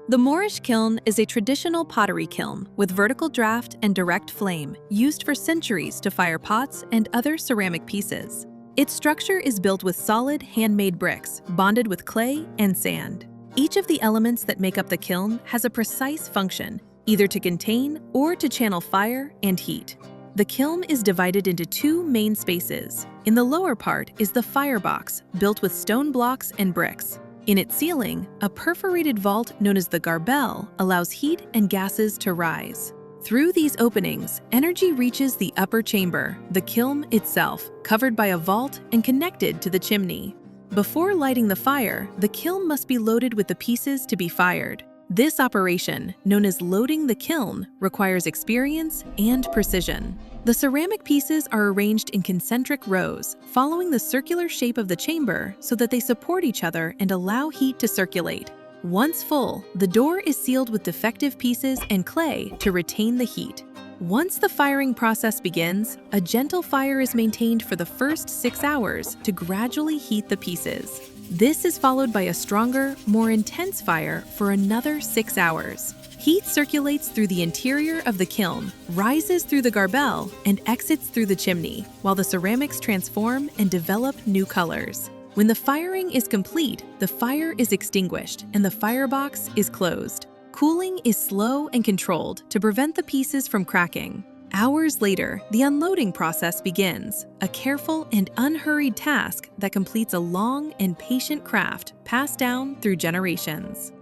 The Moorish kiln is a traditional pottery kiln with vertical draft and direct flame used for centuries to fire pots and other ceramic pieces. Its structure is built with solid, handmade bricks bonded with clay and sand. Each of the elements that make up the kiln has a precise function, either to contain or to channel fire and heat. The kiln is divided into two main spaces. In the lower part is the firebox, built with stone blocks and bricks. In its ceiling, a perforated vault known as the garbel allows heat and gases to rise. Through these openings, energy reaches the upper chamber, the kiln itself, covered by a vault and connected to the chimney. Before lighting the fire, the kiln must be loaded with the pieces to be fired. This operation, known as loading the kiln, requires experience and precision. The ceramic pieces are arranged in concentric rows, following the circular shape of the chamber so that they support each other and allow heat to circulate. Once full, the door is sealed with defective pieces and clay to retain the heat. Once the firing process begins, a gentle fire is maintained for the first 6 hours to gradually heat the pieces. This is followed by a stronger, more intense fire for another 6 hours. Heat circulates through the interior of the kiln, rises through the garbel, and exits through the chimney, while the ceramics transform and develop new colors. When the firing is complete, the fire is extinguished and the firebox is closed. Cooling is slow and controlled to prevent the pieces from cracking. Hours later, the unloading process begins, a careful and unhurried task that completes a long and patient craft passed down through generations.